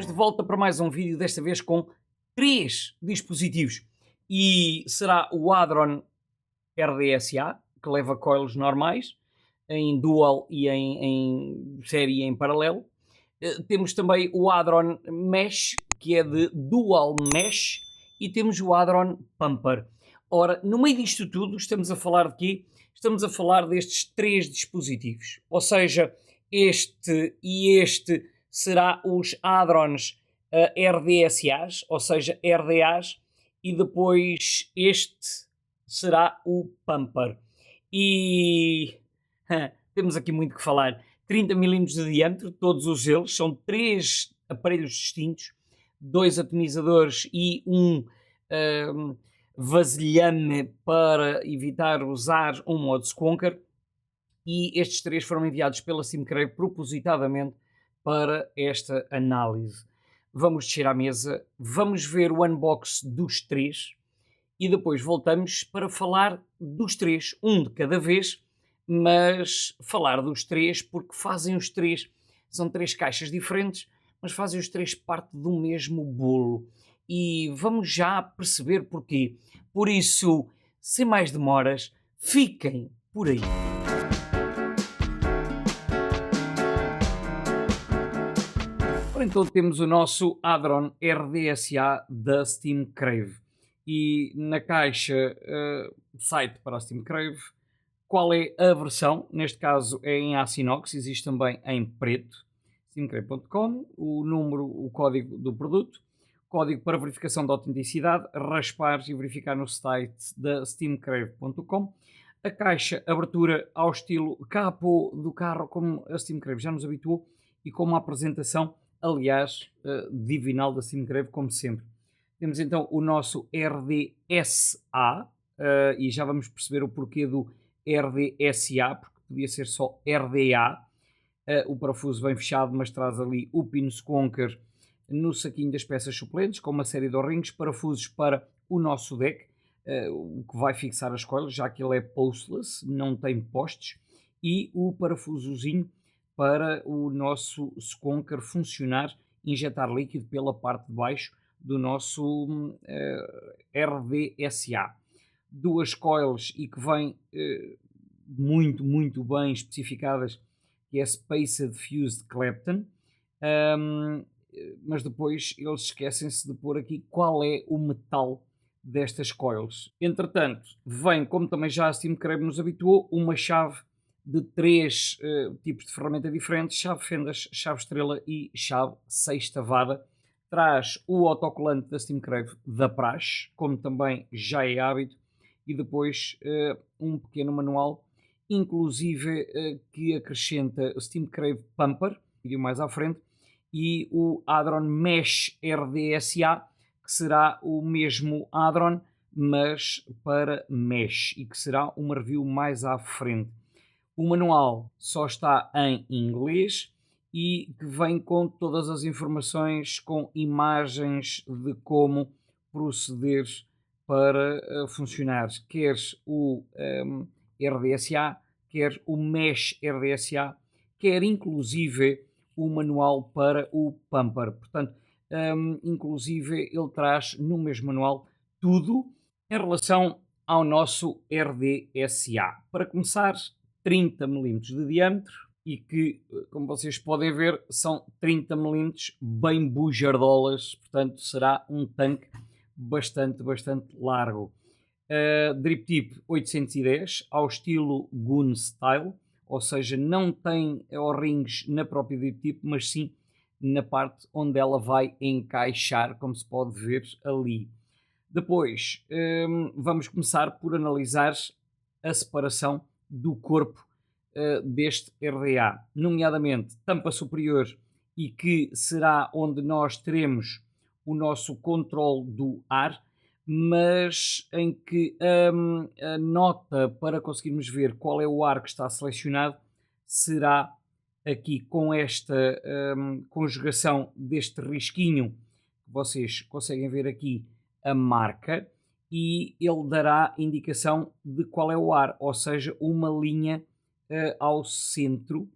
Estamos de volta para mais um vídeo, desta vez com 3 dispositivos. E será o Adron RDSA, que leva coils normais, em dual e em série e em paralelo. Temos também o Adron Mesh, que é de dual mesh, e temos o Adron Pumper. Ora, no meio disto tudo, estamos a falar de quê? Estamos a falar destes 3 dispositivos. Ou seja, este e este será os Adrons RDSAs, ou seja, RDAs, e depois este será o Pumper. E temos aqui muito que falar. 30 mm de diâmetro, todos os eles, são 3 aparelhos distintos, 2 atomizadores e um vasilhame para evitar usar um modo Squonker, e estes 3 foram enviados pela SimCrave propositadamente para esta análise. Vamos descer à mesa, vamos ver o unboxing dos 3 e depois voltamos para falar dos 3, um de cada vez, mas falar dos 3 porque fazem os 3, são 3 caixas diferentes, mas fazem os 3 parte do mesmo bolo. E vamos já perceber porquê. Por isso, sem mais demoras, fiquem por aí. Ora, então temos o nosso Adron RDSA da SimCrave. E na caixa, site para a SimCrave, qual é a versão? Neste caso é em aço inox, existe também em preto, simcrave.com, o número, o código do produto, código para verificação da autenticidade, raspar e verificar no site da steamcrave.com. A caixa, abertura ao estilo capô do carro, como a SimCrave já nos habituou, e com uma apresentação, aliás, divinal da SimCrave, como sempre. Temos então o nosso RDSA, e já vamos perceber o porquê do RDSA, porque podia ser só RDA. O parafuso bem fechado, mas traz ali o pino Squonker no saquinho das peças suplentes, com uma série de O-rings, parafusos para o nosso deck, o que vai fixar as coils, já que ele é postless, não tem postes, e o parafusozinho para o nosso Squonker funcionar, injetar líquido pela parte de baixo do nosso RDSA. 2 coils e que vêm muito bem especificadas, que é Spaced Fused Clapton, mas depois eles esquecem-se de pôr aqui qual é o metal destas coils. Entretanto, vem, como também já a SimCrave nos habituou, uma chave de 3 tipos de ferramenta diferentes: chave fendas, chave estrela e chave sextavada. Traz o autocolante da SimCrave da praxe, como também já é hábito, e depois um pequeno manual, inclusive que acrescenta o SimCrave Pumper, vídeo mais à frente, e o Adron Mesh RDSA, que será o mesmo Adron, mas para Mesh, e que será uma review mais à frente. O manual só está em inglês e que vem com todas as informações, com imagens de como proceder para funcionar, quer o RDSA, quer o Mesh RDSA, quer inclusive o manual para o Pumper. Portanto, inclusive ele traz no mesmo manual tudo em relação ao nosso RDSA. Para começar, 30 mm de diâmetro e que, como vocês podem ver, são 30 mm bem bujardolas, portanto será um tanque bastante largo. Drip tip 810 ao estilo Goon Style, ou seja, não tem O-rings na própria drip tip, mas sim na parte onde ela vai encaixar, como se pode ver ali. Depois vamos começar por analisar a separação do corpo deste RDA, nomeadamente tampa superior, e que será onde nós teremos o nosso controle do ar, mas em que a nota para conseguirmos ver qual é o ar que está selecionado será aqui com esta conjugação deste risquinho, que vocês conseguem ver aqui a marca, e ele dará indicação de qual é o ar, ou seja, uma linha ao centro,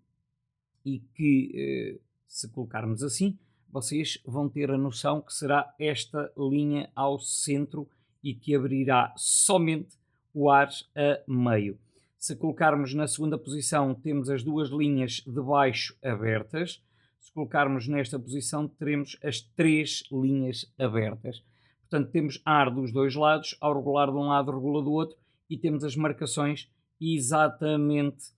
e que, se colocarmos assim, vocês vão ter a noção que será esta linha ao centro e que abrirá somente o ar a meio. Se colocarmos na segunda posição, temos as duas linhas de baixo abertas. Se colocarmos nesta posição, teremos as três linhas abertas. Portanto, temos ar dos dois lados, ao regular de um lado, regula do outro, e temos as marcações exatamente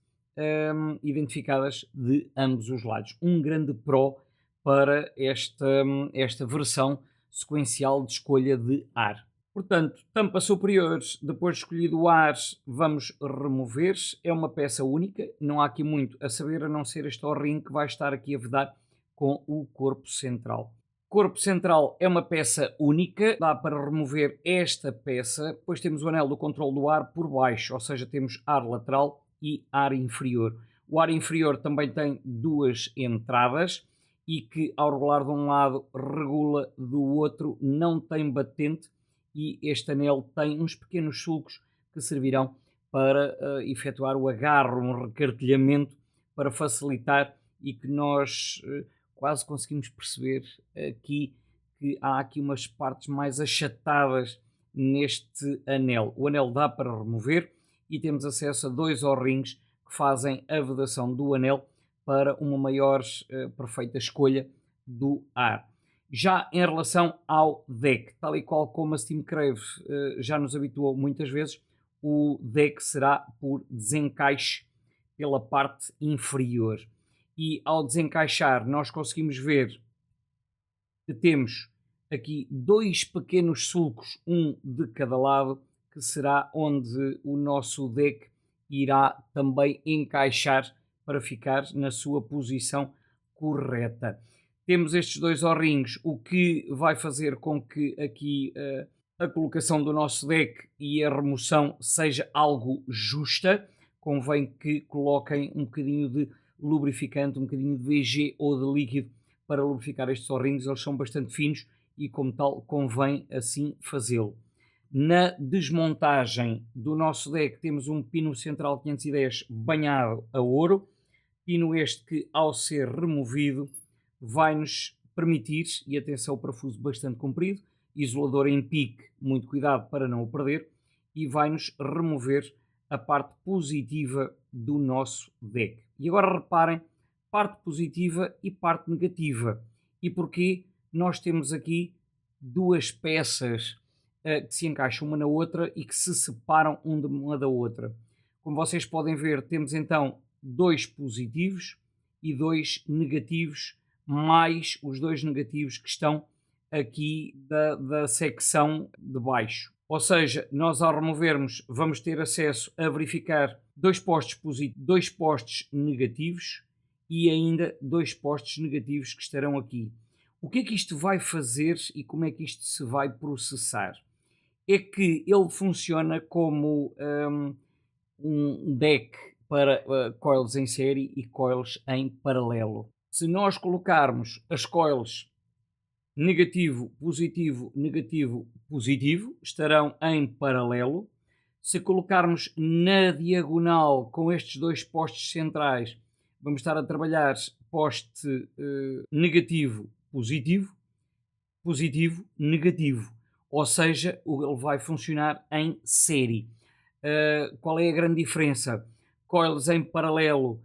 identificadas de ambos os lados. Um grande pró para esta versão sequencial de escolha de ar. Portanto, tampa superiores, depois de escolhido o ar, vamos remover. É uma peça única, não há aqui muito a saber, a não ser este O-ring que vai estar aqui a vedar com o corpo central. Corpo central é uma peça única, dá para remover esta peça. Depois temos o anel do controle do ar por baixo, ou seja, temos ar lateral e ar inferior. O ar inferior também tem duas entradas e que, ao regular de um lado, regula do outro, não tem batente, e este anel tem uns pequenos sulcos que servirão para efetuar o agarro, um recartilhamento para facilitar, e que nós quase conseguimos perceber aqui que há aqui umas partes mais achatadas neste anel. O anel dá para remover e temos acesso a dois O-rings que fazem a vedação do anel para uma maior perfeita escolha do ar. Já em relação ao deck, tal e qual como a Steamcrave já nos habituou muitas vezes, o deck será por desencaixe pela parte inferior. E ao desencaixar, nós conseguimos ver que temos aqui dois pequenos sulcos, um de cada lado, que será onde o nosso deck irá também encaixar para ficar na sua posição correta. Temos estes dois O-rings, o que vai fazer com que aqui a colocação do nosso deck e a remoção seja algo justa. Convém que coloquem um bocadinho de lubrificante, um bocadinho de VG ou de líquido para lubrificar estes O-rings. Eles são bastante finos e, como tal, convém assim fazê-lo. Na desmontagem do nosso deck temos um pino central 510 banhado a ouro, pino este que, ao ser removido, vai-nos permitir, e atenção, o parafuso bastante comprido, isolador em pique, muito cuidado para não o perder, e vai-nos remover a parte positiva do nosso deck. E agora reparem, parte positiva e parte negativa. E porquê? Nós temos aqui duas peças que se encaixam uma na outra e que se separam uma da outra. Como vocês podem ver, temos então dois positivos e dois negativos, mais os dois negativos que estão aqui da secção de baixo. Ou seja, nós ao removermos vamos ter acesso a verificar dois postos positivos, dois postos negativos e ainda dois postos negativos que estarão aqui. O que é que isto vai fazer e como é que isto se vai processar? É que ele funciona como um deck para coils em série e coils em paralelo. Se nós colocarmos as coils negativo, positivo, negativo, positivo, estarão em paralelo. Se colocarmos na diagonal com estes dois postes centrais, vamos estar a trabalhar poste negativo, positivo, positivo, negativo. Ou seja, ele vai funcionar em série. Qual é a grande diferença? Coils em paralelo,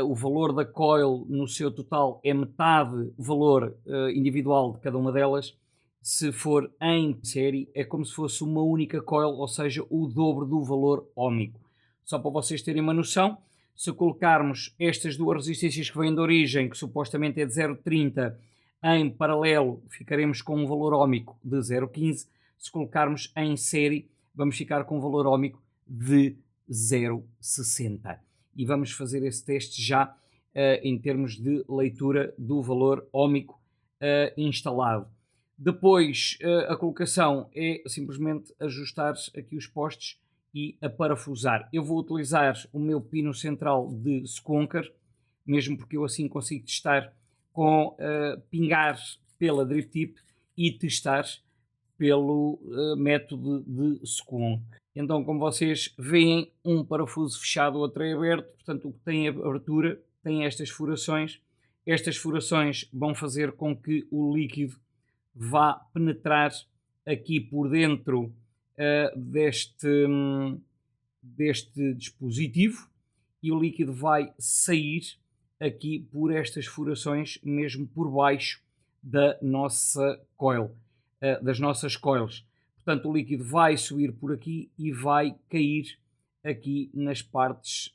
o valor da coil no seu total é metade o valor individual de cada uma delas. Se for em série, é como se fosse uma única coil, ou seja, o dobro do valor óhmico. Só para vocês terem uma noção, se colocarmos estas duas resistências que vêm de origem, que supostamente é de 0,30, em paralelo, ficaremos com um valor óhmico de 0,15. Se colocarmos em série, vamos ficar com um valor óhmico de 0,60. E vamos fazer esse teste já em termos de leitura do valor óhmico instalado. Depois, a colocação é simplesmente ajustar aqui os postes e a parafusar. Eu vou utilizar o meu pino central de Skooker, mesmo porque eu assim consigo testar com pingar pela drip tip e testar pelo método de Skooker. Então, como vocês veem, um parafuso fechado, outro é aberto, portanto o que tem abertura tem estas furações Estas furações vão fazer com que o líquido vá penetrar aqui por dentro deste dispositivo e o líquido vai sair aqui por estas furações, mesmo por baixo da nossa coil, das nossas coils. Portanto, o líquido vai subir por aqui e vai cair aqui nas partes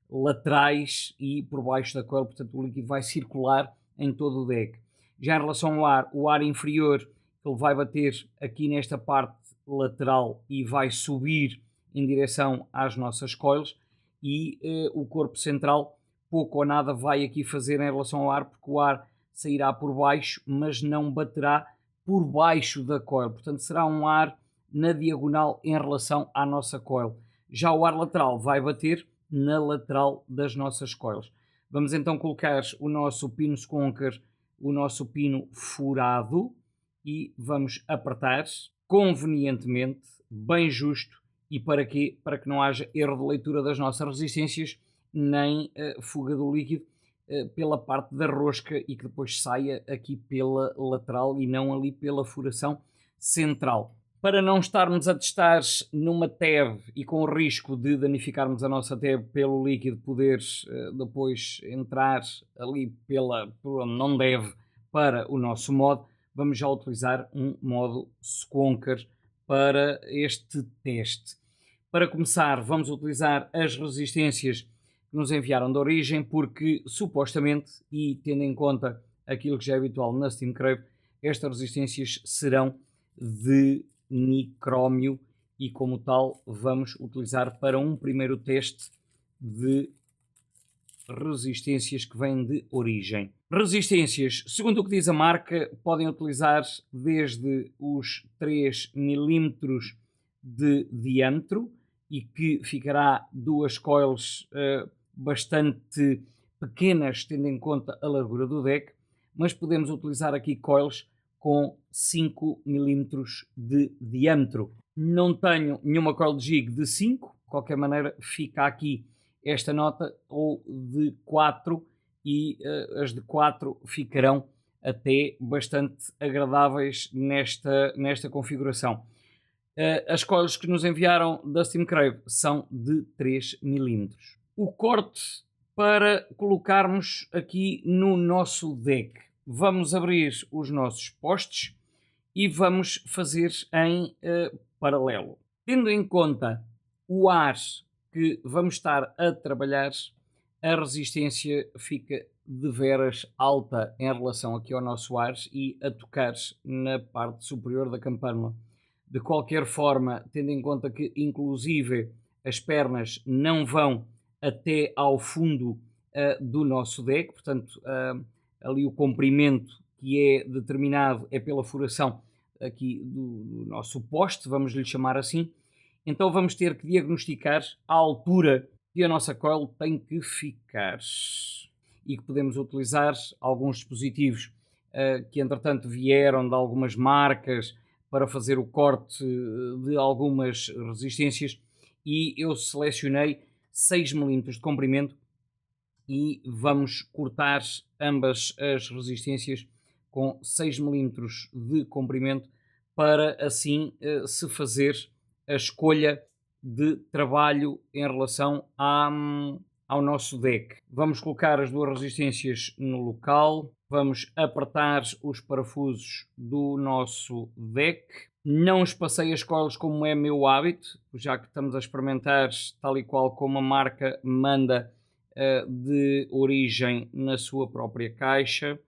laterais e por baixo da coil. Portanto, o líquido vai circular em todo o deck. Já em relação ao ar, o ar inferior, ele vai bater aqui nesta parte lateral e vai subir em direção às nossas coils, e o corpo central pouco ou nada vai aqui fazer em relação ao ar, porque o ar sairá por baixo, mas não baterá por baixo da coil. Portanto, será um ar na diagonal em relação à nossa coil. Já o ar lateral vai bater na lateral das nossas coils. Vamos então colocar o nosso pino Skooker, o nosso pino furado, e vamos apertar convenientemente, bem justo. E para quê? Para que não haja erro de leitura das nossas resistências, nem fuga do líquido pela parte da rosca e que depois saia aqui pela lateral e não ali pela furação central. Para não estarmos a testar numa tab e com o risco de danificarmos a nossa tab pelo líquido poder depois entrar ali por onde não deve para o nosso modo, vamos já utilizar um modo Skooker para este teste. Para começar, vamos utilizar as resistências que nos enviaram de origem, porque supostamente, e tendo em conta aquilo que já é habitual na Steam Crave, estas resistências serão de nicrómio e, como tal, vamos utilizar para um primeiro teste de resistências que vêm de origem. Resistências, segundo o que diz a marca, podem utilizar desde os 3 mm de diâmetro e que ficará duas coils bastante pequenas, tendo em conta a largura do deck, mas podemos utilizar aqui coils com 5 mm de diâmetro. Não tenho nenhuma coil de jig de 5, de qualquer maneira fica aqui esta nota, ou de 4, e as de 4 ficarão até bastante agradáveis nesta configuração. As coils que nos enviaram da Steam Crave são de 3 mm. O corte para colocarmos aqui no nosso deck. Vamos abrir os nossos postes e vamos fazer em paralelo. Tendo em conta o ar que vamos estar a trabalhar, a resistência fica de veras alta em relação aqui ao nosso ar e a tocar na parte superior da campânula. De qualquer forma, tendo em conta que inclusive as pernas não vão até ao fundo do nosso deck, portanto ali o comprimento que é determinado é pela furação aqui do nosso poste, vamos lhe chamar assim. Então vamos ter que diagnosticar a altura que a nossa coil tem que ficar, e que podemos utilizar alguns dispositivos que entretanto vieram de algumas marcas para fazer o corte de algumas resistências, e eu selecionei 6 mm de comprimento e vamos cortar ambas as resistências com 6 mm de comprimento para assim se fazer a escolha de trabalho em relação ao nosso deck. Vamos colocar as duas resistências no local, vamos apertar os parafusos do nosso deck. Não espacei as coils como é meu hábito, já que estamos a experimentar tal e qual como a marca manda de origem na sua própria caixa.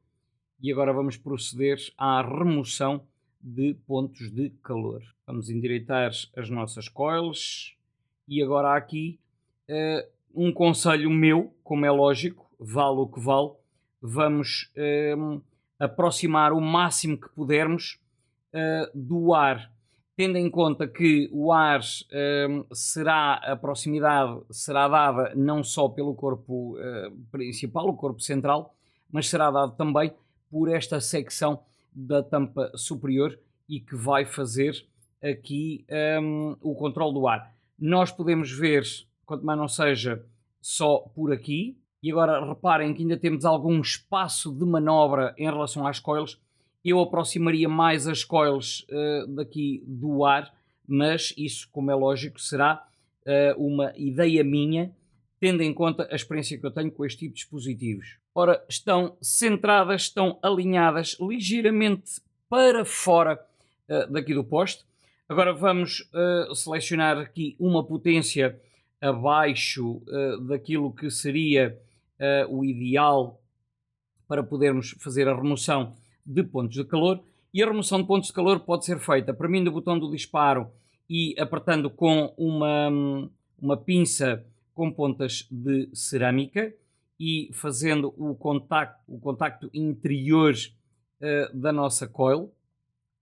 E agora vamos proceder à remoção de pontos de calor. Vamos endireitar as nossas coils e agora aqui um conselho meu, como é lógico, vale o que vale, vamos aproximar o máximo que pudermos do ar, tendo em conta que o ar a proximidade será dada não só pelo corpo principal, o corpo central, mas será dado também por esta secção da tampa superior e que vai fazer aqui o controle do ar. Nós podemos ver, quanto mais não seja só por aqui, E agora reparem que ainda temos algum espaço de manobra em relação às coils. Eu aproximaria mais as coils daqui do ar, mas isso, como é lógico, será uma ideia minha, tendo em conta a experiência que eu tenho com este tipo de dispositivos. Ora, estão centradas, estão alinhadas ligeiramente para fora daqui do poste. Agora vamos selecionar aqui uma potência abaixo daquilo que seria o ideal para podermos fazer a remoção de pontos de calor. E a remoção de pontos de calor pode ser feita premindo o botão do disparo e apertando com uma pinça com pontas de cerâmica e fazendo o contacto interior da nossa coil,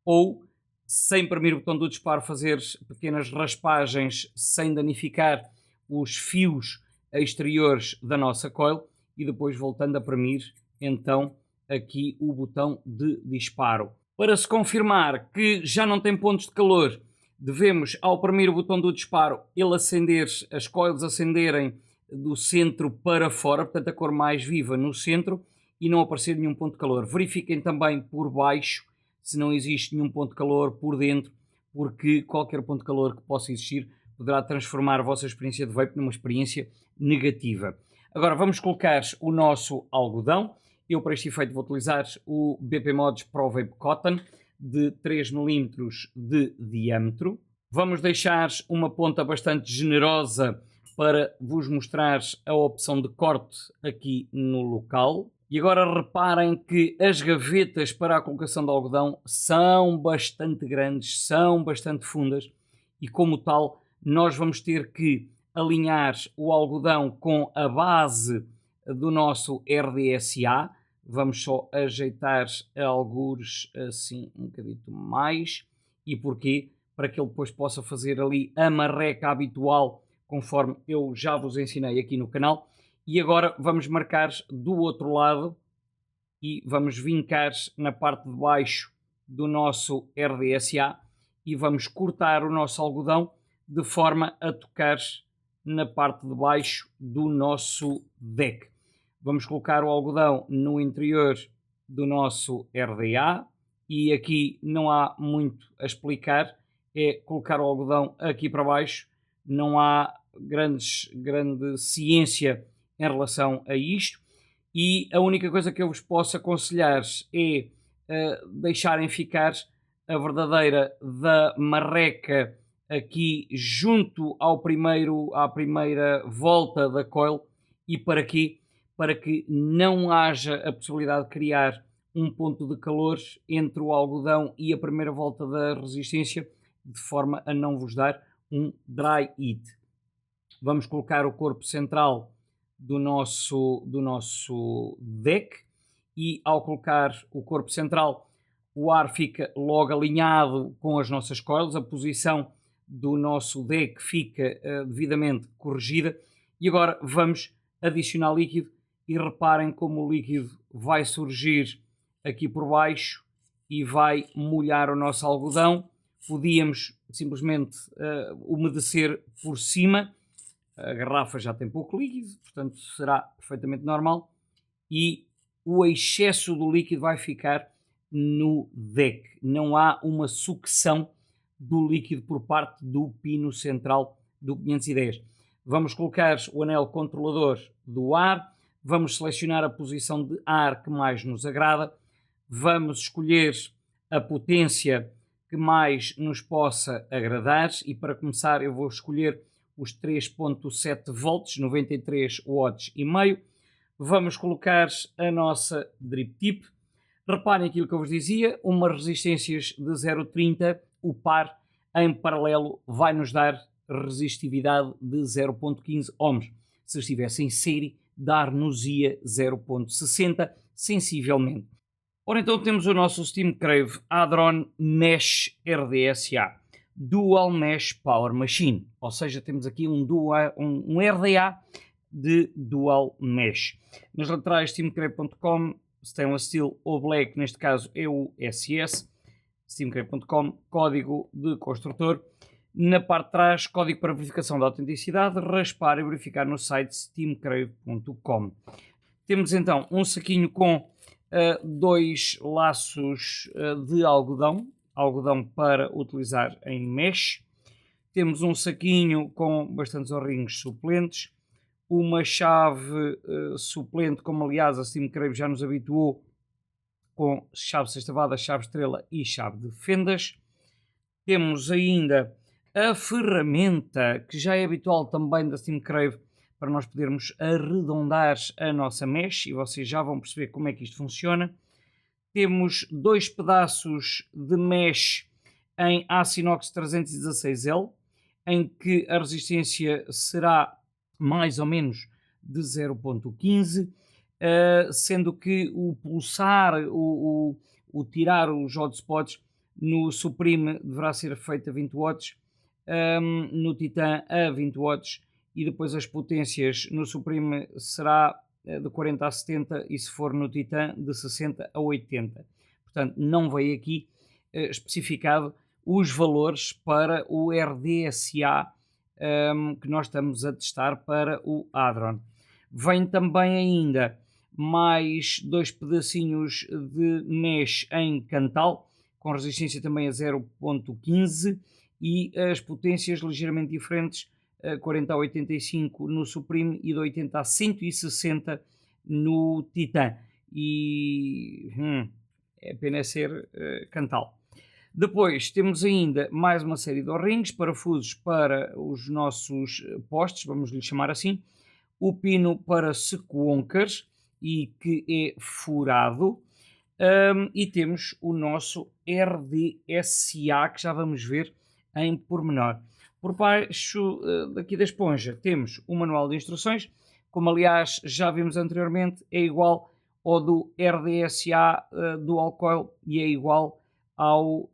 ou sem premir o botão do disparo fazer pequenas raspagens sem danificar os fios exteriores da nossa coil e depois voltando a premir então aqui o botão de disparo. Para se confirmar que já não tem pontos de calor, devemos, ao premir o botão do disparo, ele acender, as coils acenderem do centro para fora, portanto a cor mais viva no centro, e não aparecer nenhum ponto de calor. Verifiquem também por baixo se não existe nenhum ponto de calor por dentro, porque qualquer ponto de calor que possa existir poderá transformar a vossa experiência de vape numa experiência negativa. Agora vamos colocar o nosso algodão. Eu para este efeito vou utilizar o BP Mods Pro Vape Cotton de 3 mm de diâmetro. Vamos deixar uma ponta bastante generosa para vos mostrar a opção de corte aqui no local. E agora reparem que as gavetas para a colocação de algodão são bastante grandes, são bastante fundas e como tal nós vamos ter que alinhar o algodão com a base do nosso RDSA. Vamos só ajeitar algures assim um bocadito mais. E porquê? Para que ele depois possa fazer ali a marreca habitual, conforme eu já vos ensinei aqui no canal. E agora vamos marcar do outro lado e vamos vincar na parte de baixo do nosso RDSA e vamos cortar o nosso algodão de forma a tocar na parte de baixo do nosso deck. Vamos colocar o algodão no interior do nosso RDA e aqui não há muito a explicar, é colocar o algodão aqui para baixo, não há grande ciência em relação a isto e a única coisa que eu vos posso aconselhar é deixarem ficar a verdadeira da marreca aqui junto à primeira volta da coil e para quê? Para que não haja a possibilidade de criar um ponto de calor entre o algodão e a primeira volta da resistência, de forma a não vos dar um dry heat. Vamos colocar o corpo central do nosso deck e ao colocar o corpo central o ar fica logo alinhado com as nossas coils, a posição do nosso deck fica devidamente corrigida e agora vamos adicionar líquido e reparem como o líquido vai surgir aqui por baixo e vai molhar o nosso algodão. Podíamos simplesmente umedecer por cima. A garrafa já tem pouco líquido, portanto será perfeitamente normal e o excesso do líquido vai ficar no deck. Não há uma sucção do líquido por parte do pino central do 510. Vamos colocar o anel controlador do ar, vamos selecionar a posição de ar que mais nos agrada, vamos escolher a potência que mais nos possa agradar e para começar eu vou escolher os 3.7 volts, 93 watts e meio. Vamos colocar a nossa drip tip. Reparem aquilo que eu vos dizia, umas resistências de 0.30, o par em paralelo vai nos dar resistividade de 0.15 ohms. Se estivesse em série, dar-nos-ia 0.60 sensivelmente. Ora então temos o nosso Steam Crave Hadron Mesh RDSA. Dual Mesh Power Machine, ou seja, temos aqui um RDA de Dual Mesh. Nas laterais steamcrave.com, Stainless Steel ou Black, neste caso é o SS, steamcrave.com, código de construtor. Na parte de trás, código para verificação da autenticidade, raspar e verificar no site steamcrave.com. Temos então um saquinho com dois laços de algodão para utilizar em mesh. Temos um saquinho com bastantes O-rings suplentes, uma chave suplente, como aliás a Steamcrave já nos habituou, com chave sextavada, chave estrela e chave de fendas. Temos ainda a ferramenta que já é habitual também da Steamcrave para nós podermos arredondar a nossa mesh, e vocês já vão perceber como é que isto funciona. Temos dois pedaços de mesh em aço inox 316L, em que a resistência será mais ou menos de 0.15, sendo que o pulsar, o tirar os hotspots no Supreme deverá ser feito a 20 watts, no Titan a 20 watts, e depois as potências no Supreme será de 40 a 70 e se for no Titan de 60 a 80. Portanto, não veio aqui especificado os valores para o RDSA que nós estamos a testar para o Hadron. Vem também ainda mais dois pedacinhos de mesh em Cantal, com resistência também a 0.15 e as potências ligeiramente diferentes, 40 a 85 no Supreme e de 80 a 160 no Titan. E é pena ser Cantal. Depois temos ainda mais uma série de O-rings, parafusos para os nossos postes, vamos lhe chamar assim, o pino para sequonkers e que é furado, e temos o nosso RDSA que já vamos ver em pormenor. Por baixo daqui da esponja temos o manual de instruções, como aliás já vimos anteriormente, é igual ao do RDSA Dual Coil e é igual ao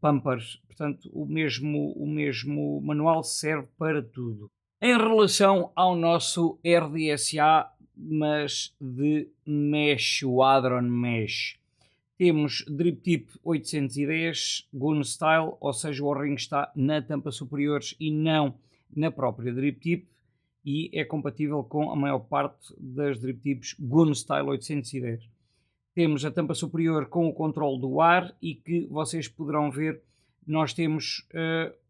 Pampers, portanto o mesmo manual serve para tudo. Em relação ao nosso RDSA, mas de mesh, o Hadron Mesh, temos Drip Tip 810 Gun Style, ou seja, o O-ring está na tampa superior e não na própria Drip Tip, e é compatível com a maior parte das Drip Tips Gun Style 810. Temos a tampa superior com o controle do ar e que vocês poderão ver, nós temos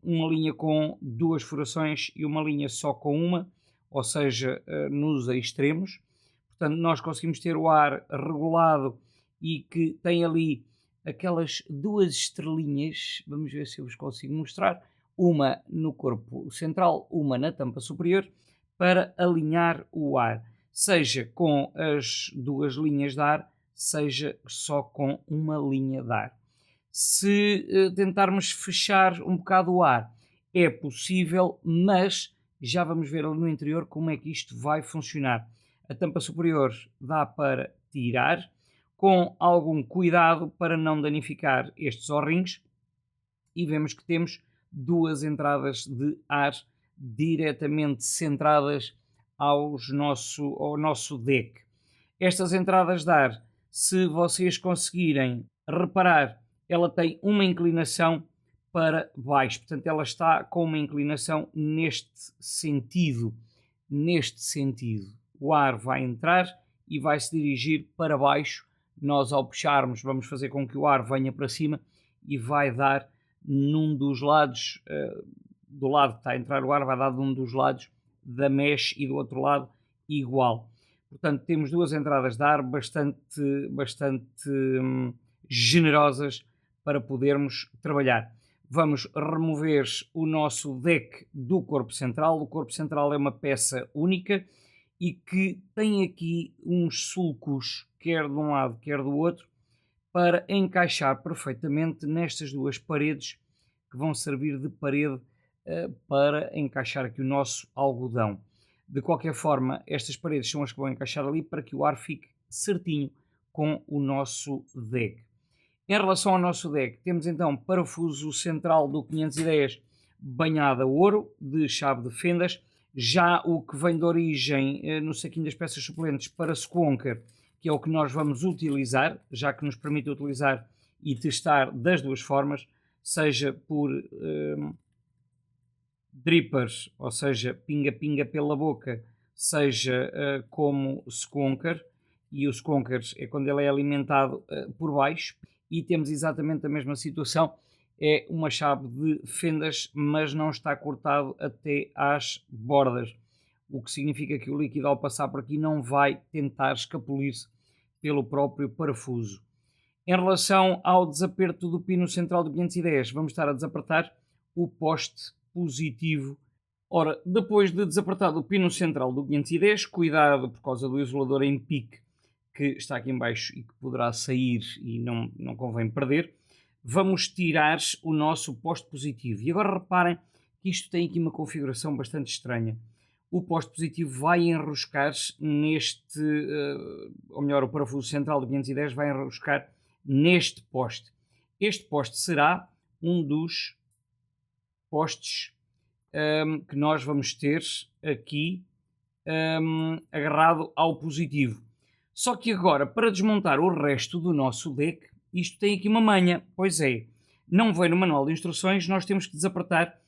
uma linha com duas furações e uma linha só com uma, ou seja, nos extremos. Portanto, nós conseguimos ter o ar regulado e que tem ali aquelas duas estrelinhas, vamos ver se eu vos consigo mostrar, uma no corpo central, uma na tampa superior, para alinhar o ar, seja com as duas linhas de ar, seja só com uma linha de ar. Se tentarmos fechar um bocado o ar, é possível, mas já vamos ver ali no interior como é que isto vai funcionar. A tampa superior dá para tirar, com algum cuidado para não danificar estes O-rings, e vemos que temos duas entradas de ar diretamente centradas ao nosso deck. Estas entradas de ar, se vocês conseguirem reparar, ela tem uma inclinação para baixo, portanto ela está com uma inclinação neste sentido. O ar vai entrar e vai se dirigir para baixo. Nós, ao puxarmos, vamos fazer com que o ar venha para cima e vai dar num dos lados, do lado que está a entrar o ar, vai dar de um dos lados da mesh e do outro lado igual. Portanto, temos duas entradas de ar bastante generosas para podermos trabalhar. Vamos remover o nosso deck do corpo central. O corpo central é uma peça única e que tem aqui uns sulcos, quer de um lado, quer do outro, para encaixar perfeitamente nestas duas paredes que vão servir de parede para encaixar aqui o nosso algodão. De qualquer forma, estas paredes são as que vão encaixar ali para que o ar fique certinho com o nosso deck. Em relação ao nosso deck, temos então parafuso central do 510 banhado a ouro, de chave de fendas. Já o que vem de origem no saquinho das peças suplentes para Sequonker, que é o que nós vamos utilizar, já que nos permite utilizar e testar das duas formas, seja por drippers, ou seja, pinga-pinga pela boca, seja como skunker, e o skunker é quando ele é alimentado por baixo, e temos exatamente a mesma situação, é uma chave de fendas, mas não está cortado até às bordas, o que significa que o líquido ao passar por aqui não vai tentar escapulir-se pelo próprio parafuso. Em relação ao desaperto do pino central do 510, vamos estar a desapertar o poste positivo. Ora, depois de desapertado o pino central do 510, cuidado por causa do isolador em pique que está aqui em baixo e que poderá sair e não convém perder, vamos tirar o nosso poste positivo. E agora reparem que isto tem aqui uma configuração bastante estranha. O poste positivo vai enroscar-se neste, ou melhor, o parafuso central do 510 vai enroscar neste poste. Este poste será um dos postes que nós vamos ter aqui agarrado ao positivo. Só que agora, para desmontar o resto do nosso deck, isto tem aqui uma manha. Pois é, não vem no manual de instruções, nós temos que desapertar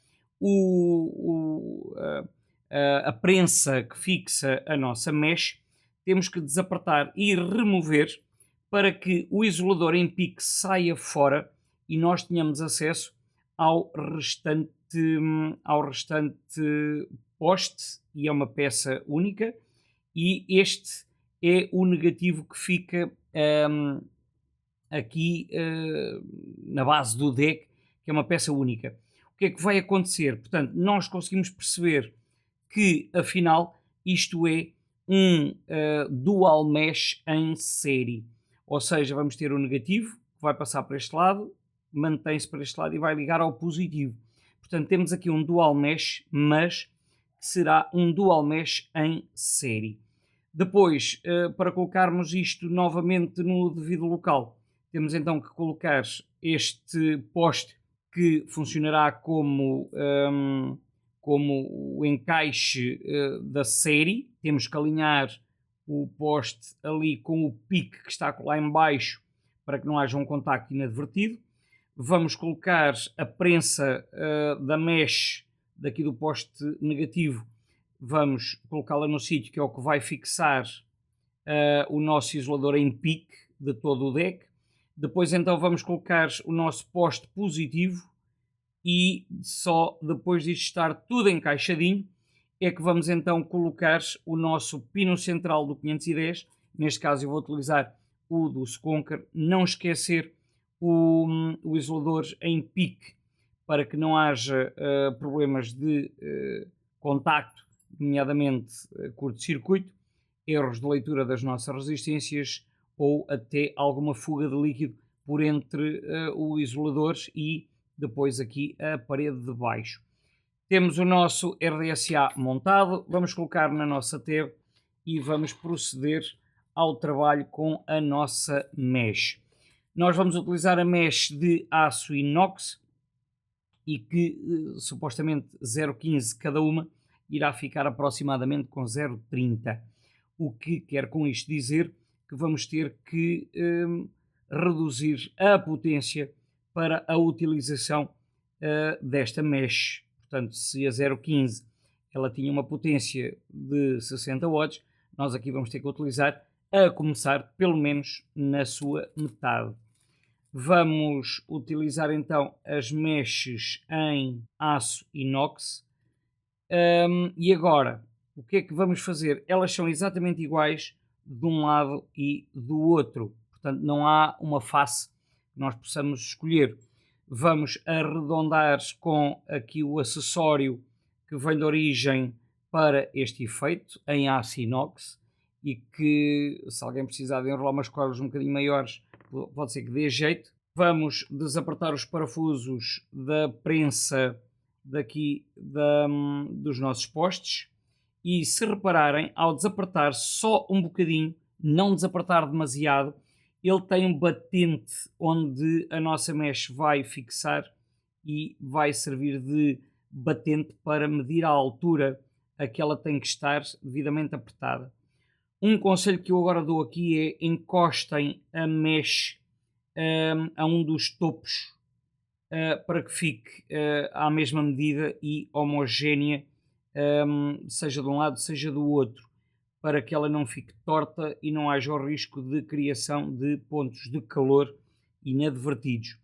a prensa que fixa a nossa mesh, temos que desapertar e remover para que o isolador em pique saia fora e nós tenhamos acesso ao restante poste, e é uma peça única, e este é o negativo que fica aqui na base do deck, que é uma peça única. O que é que vai acontecer? Portanto, nós conseguimos perceber que afinal isto é um dual mesh em série, ou seja, vamos ter o negativo que vai passar para este lado, mantém-se para este lado e vai ligar ao positivo. Portanto, temos aqui um dual mesh, mas que será um dual mesh em série. Depois, para colocarmos isto novamente no devido local, temos então que colocar este poste que funcionará como o encaixe da série. Temos que alinhar o poste ali com o pique que está lá em baixo para que não haja um contacto inadvertido. Vamos colocar a prensa da mesh daqui do poste negativo, vamos colocá-la no sítio que é o que vai fixar o nosso isolador em pique de todo o deck. Depois então vamos colocar o nosso poste positivo e só depois disto estar tudo encaixadinho é que vamos então colocar o nosso pino central do 510. Neste caso eu vou utilizar o do Skunker. Não esquecer o isolador em pique para que não haja problemas de contacto, nomeadamente curto-circuito, erros de leitura das nossas resistências ou até alguma fuga de líquido por entre o isolador e depois aqui a parede de baixo. Temos o nosso RDSA montado, vamos colocar na nossa tab e vamos proceder ao trabalho com a nossa mesh. Nós vamos utilizar a mesh de aço inox e que supostamente 0,15 cada uma irá ficar aproximadamente com 0,30. O que quer com isto dizer que vamos ter que reduzir a potência para a utilização desta mesh. Portanto, se a 0,15 ela tinha uma potência de 60 watts, nós aqui vamos ter que utilizar, a começar pelo menos na sua metade. Vamos utilizar então as meshes em aço inox. E agora, o que é que vamos fazer? Elas são exatamente iguais de um lado e do outro. Portanto, não há uma face que nós possamos escolher. Vamos arredondar com aqui o acessório que vem de origem para este efeito em aço inox e que, se alguém precisar de enrolar umas coilas um bocadinho maiores, pode ser que dê jeito. Vamos desapertar os parafusos da prensa daqui dos nossos postes e, se repararem, ao desapertar só um bocadinho, não desapertar demasiado, ele tem um batente onde a nossa mesh vai fixar e vai servir de batente para medir a altura a que ela tem que estar devidamente apertada. Um conselho que eu agora dou aqui é encostem a mesh a um dos topos para que fique à mesma medida e homogénea, seja de um lado, seja do outro, para que ela não fique torta e não haja o risco de criação de pontos de calor inadvertidos.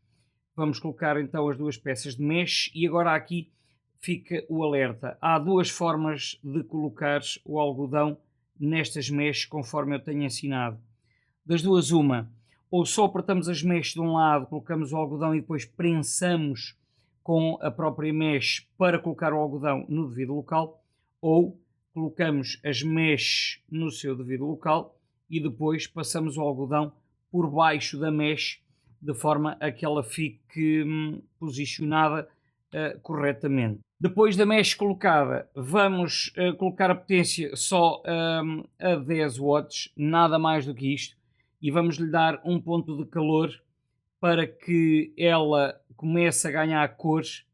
Vamos colocar então as duas peças de mesh e agora aqui fica o alerta. Há duas formas de colocar o algodão nestas meshs conforme eu tenho ensinado. Das duas, uma, ou só apertamos as meshs de um lado, colocamos o algodão e depois prensamos com a própria mesh para colocar o algodão no devido local, ou colocamos as meshs no seu devido local e depois passamos o algodão por baixo da mesh de forma a que ela fique posicionada corretamente. Depois da mesh colocada, vamos colocar a potência só a 10 watts, nada mais do que isto, e vamos lhe dar um ponto de calor para que ela comece a ganhar cores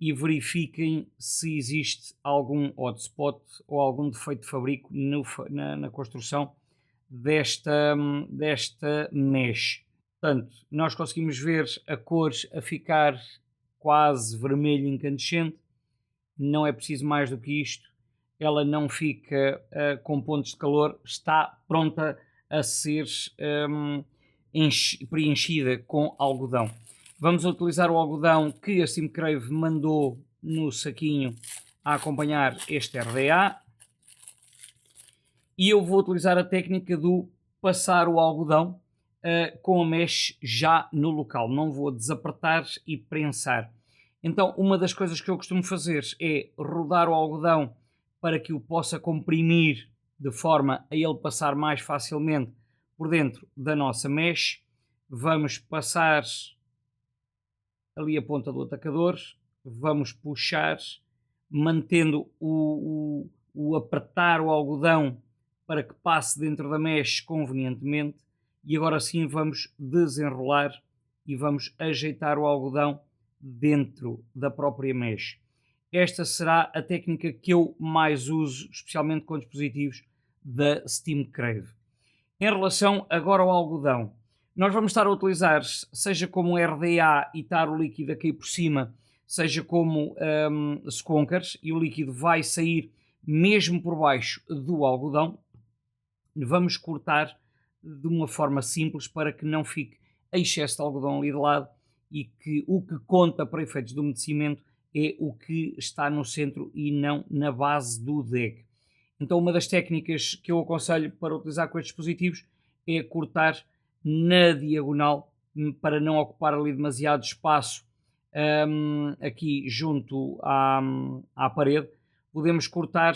e verifiquem se existe algum hotspot ou algum defeito de fabrico na construção desta mesh. Portanto, nós conseguimos ver a cor a ficar quase vermelho incandescente, não é preciso mais do que isto, ela não fica com pontos de calor, está pronta a ser preenchida com algodão. Vamos utilizar o algodão que a Simcrave mandou no saquinho a acompanhar este RDA e eu vou utilizar a técnica do passar o algodão com a mesh já no local, não vou desapertar e prensar. Então uma das coisas que eu costumo fazer é rodar o algodão para que o possa comprimir de forma a ele passar mais facilmente por dentro da nossa mesh. Vamos passar ali a ponta do atacador, vamos puxar, mantendo o apertar o algodão para que passe dentro da mesh convenientemente, e agora sim vamos desenrolar e vamos ajeitar o algodão dentro da própria mesh. Esta será a técnica que eu mais uso, especialmente com dispositivos da Simcrave. Em relação agora ao algodão, nós vamos estar a utilizar, seja como RDA e estar o líquido a cair por cima, seja como skonkers, e o líquido vai sair mesmo por baixo do algodão. Vamos cortar de uma forma simples para que não fique excesso de algodão ali de lado e que o que conta para efeitos de umedecimento é o que está no centro e não na base do deg. Então uma das técnicas que eu aconselho para utilizar com estes dispositivos é cortar na diagonal para não ocupar ali demasiado espaço aqui junto à parede. Podemos cortar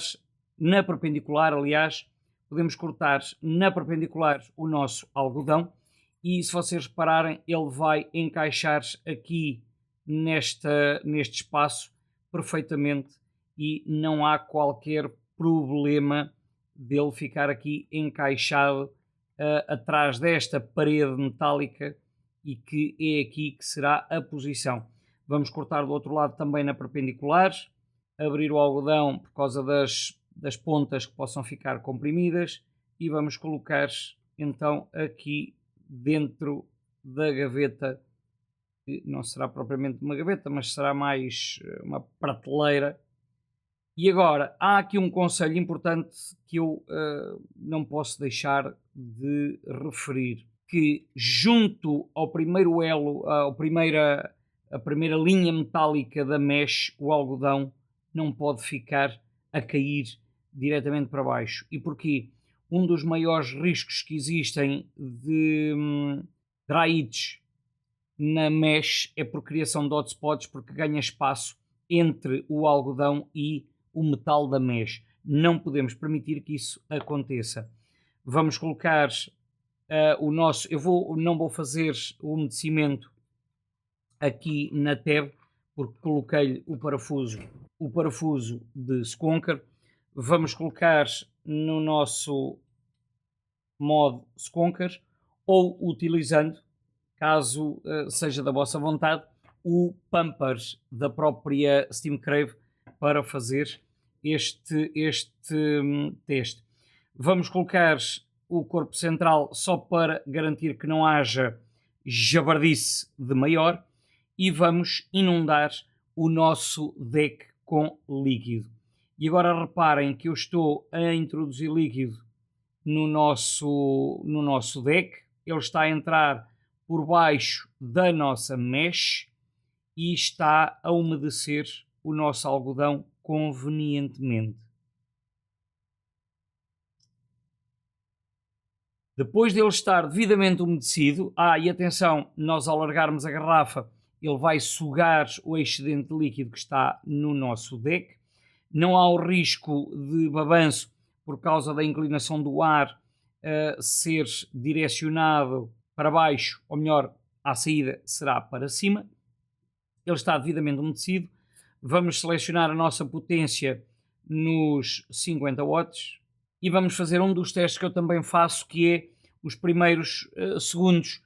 na perpendicular, aliás, podemos cortar na perpendicular o nosso algodão e se vocês repararem ele vai encaixar aqui neste espaço perfeitamente e não há qualquer problema dele ficar aqui encaixado atrás desta parede metálica e que é aqui que será a posição. Vamos cortar do outro lado também na perpendicular, abrir o algodão por causa das pontas que possam ficar comprimidas e vamos colocar então aqui dentro da gaveta, que não será propriamente uma gaveta, mas será mais uma prateleira. E agora, há aqui um conselho importante que eu não posso deixar de referir, que junto ao primeiro elo, a primeira linha metálica da mesh, o algodão não pode ficar a cair diretamente para baixo. E porquê? Um dos maiores riscos que existem de dry-its na mesh é por criação de hotspots, porque ganha espaço entre o algodão e o metal da mesh. Não podemos permitir que isso aconteça. Vamos colocar o nosso... não vou fazer o umedecimento aqui na tab, porque coloquei-lhe o parafuso de Skonker. Vamos colocar no nosso modo Skonker ou utilizando, caso seja da vossa vontade, o pumper da própria Simcrave para fazer este teste. Vamos colocar o corpo central só para garantir que não haja jabardice de maior e vamos inundar o nosso deck com líquido. E agora reparem que eu estou a introduzir líquido no nosso deck, ele está a entrar por baixo da nossa mesh e está a umedecer o nosso algodão convenientemente. Depois dele estar devidamente umedecido, e atenção, nós ao largarmos a garrafa, ele vai sugar o excedente de líquido que está no nosso deck. Não há o risco de babanço por causa da inclinação do ar ser direcionado para baixo, ou melhor, à saída será para cima. Ele está devidamente umedecido. Vamos selecionar a nossa potência nos 50 watts e vamos fazer um dos testes que eu também faço, que é os primeiros segundos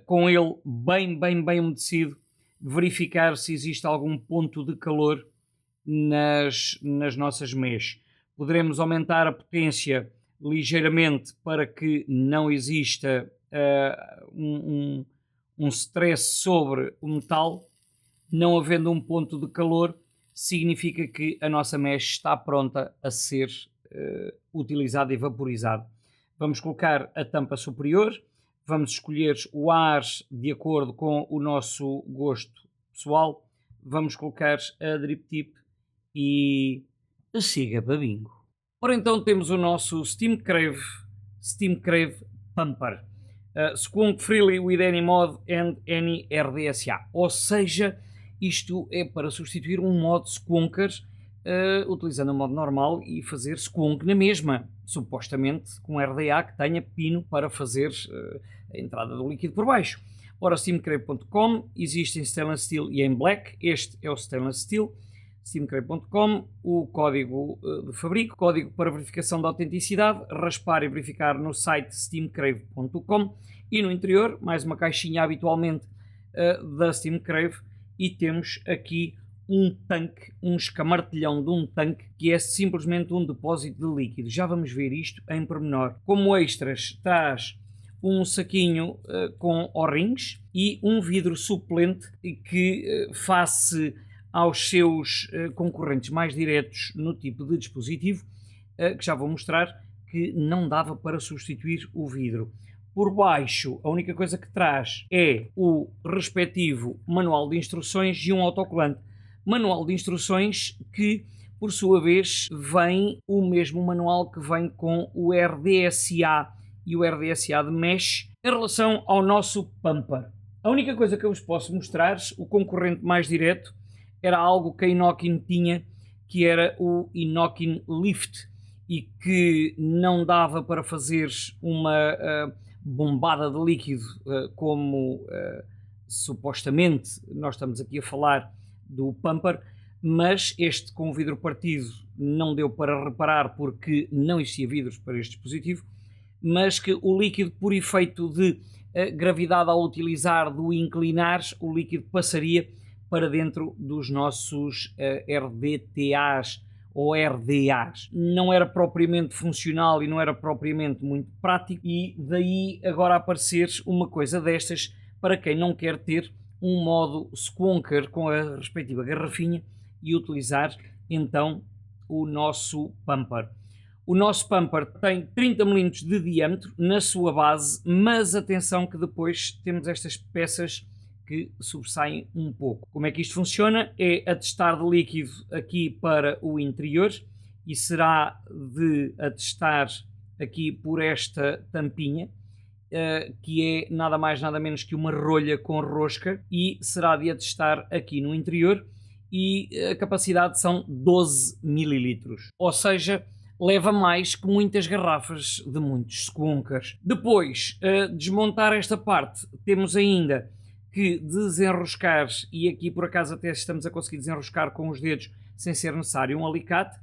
com ele bem umedecido, verificar se existe algum ponto de calor nas nossas meias. Poderemos aumentar a potência ligeiramente para que não exista um stress sobre o metal. Não havendo um ponto de calor, significa que a nossa mesh está pronta a ser utilizada e vaporizada. Vamos colocar a tampa superior, vamos escolher o ar de acordo com o nosso gosto pessoal, vamos colocar a drip tip e siga para bingo. Ora então temos o nosso Steam Crave Pumper. Skunk freely with any mod and any RDSA. Ou seja, isto é para substituir um modo Skunker utilizando o modo normal e fazer Skunk na mesma, supostamente com RDA que tenha pino para fazer a entrada do líquido por baixo. Ora, steamcrave.com, existe em stainless steel e em black. Este é o stainless steel. steamcrave.com, o código de fabrico, código para verificação da autenticidade, raspar e verificar no site steamcrave.com e no interior, mais uma caixinha habitualmente da Steamcrave, e temos aqui um tanque, um escamartelhão de um tanque que é simplesmente um depósito de líquido. Já vamos ver isto em pormenor. Como extras traz um saquinho com O-rings e um vidro suplente que face aos seus concorrentes mais diretos no tipo de dispositivo, que já vou mostrar, que não dava para substituir o vidro. Por baixo, a única coisa que traz é o respectivo manual de instruções e um autocolante. Manual de instruções que, por sua vez, vem o mesmo manual que vem com o RDSA e o RDSA de mesh em relação ao nosso pumper. A única coisa que eu vos posso mostrar, o concorrente mais direto, era algo que a Inokin tinha, que era o Inokin Lift, e que não dava para fazer uma bombada de líquido como supostamente nós estamos aqui a falar do pumper, mas este com o vidro partido não deu para reparar porque não existia vidros para este dispositivo, mas que o líquido, por efeito de gravidade ao utilizar, do inclinar, o líquido passaria para dentro dos nossos RDTAs ou RDAs. Não era propriamente funcional e não era propriamente muito prático, e daí agora aparecer uma coisa destas para quem não quer ter um modo Skunker com a respectiva garrafinha e utilizar então o nosso pumper. O nosso pumper tem 30 mm de diâmetro na sua base, mas atenção que depois temos estas peças que sobressaem um pouco. Como é que isto funciona? É atestar de líquido aqui para o interior e será de atestar aqui por esta tampinha, que é nada mais nada menos que uma rolha com rosca, e será de atestar aqui no interior, e a capacidade são 12 ml, ou seja, leva mais que muitas garrafas de muitos skunkers. Depois, desmontar esta parte, temos ainda que desenroscar, e aqui por acaso até estamos a conseguir desenroscar com os dedos sem ser necessário um alicate.